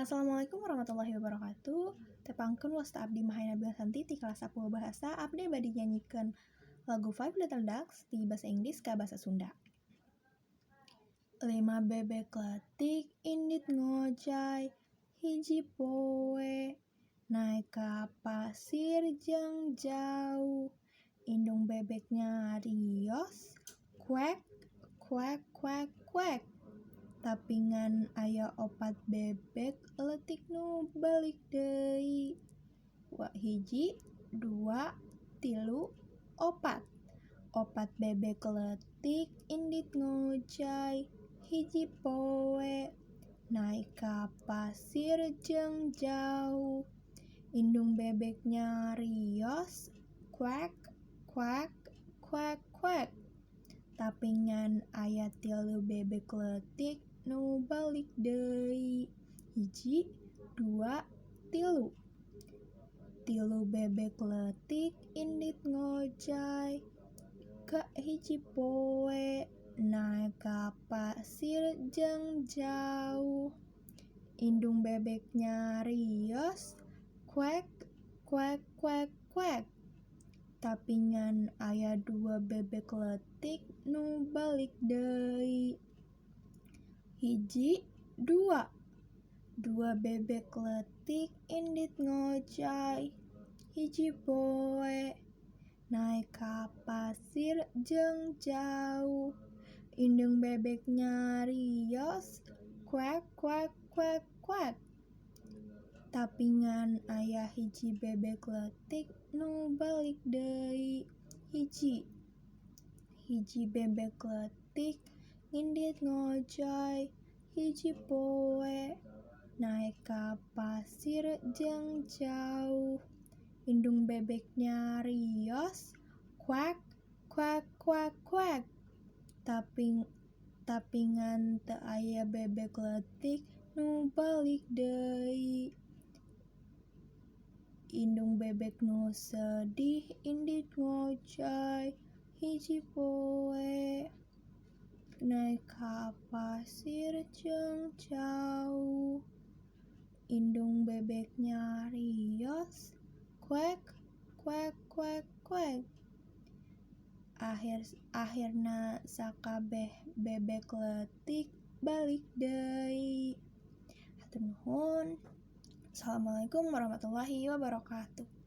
Assalamualaikum warahmatullahi wabarakatuh. Tepangkeun wasta abdi Mahayana Bilasanti ti kelas 10 bahasa abdi badi nyanyikan lagu Five Little Ducks di bahasa Inggris ka bahasa Sunda. 5 bebek letik indit ngojay, hiji poe naik ka pasir jeung jauh. Indung bebeknya rios, kuek, kuek, kuek, kuek. Tapingan aya 4 bebek letik nu balik deui. 1, 2, 3, 4. 4 bebek letik indit ngojay, hiji poe naik ka pasir jeung jauh. Indung bebeknya rios, kuek, kuek, kuek, kuek. Tapingan aya 3 bebek letik nu balik deui. 1, 2, 3. 3 bebek letik indit ngojay ka hiji poe naek ka pasir jeung jauh. Indung bebeknya rios, kuek, kuek, kuek, kuek. Tapingan aya 2 bebek letik nu balik deui. 1, 2. 2 bebek letik indit ngojay, hiji poe naek ka pasir jeung jauh. Indung bebeknya rios, kuek, kuek, kuek, kuek. Tapingan aya hiji bebek letik nu balik deui. 1. Hiji bebek letik indit ngojay, hiji poe naek ka pasir jeung jauh. Indung bebeknya rios, kuek, kuek, kuek, kuek. Tapingan teu aya bebek letik nu balik deui. Indung bebek nu sedih indit ngojay, hiji poe naek ka pasir jeung jauh. Indung bebeknya rios, kuek, kuek, kuek, kuek. Akhirna sakabeh bebek letik balik deui. Hatur nuhun. Assalamualaikum warahmatullahi wabarakatuh.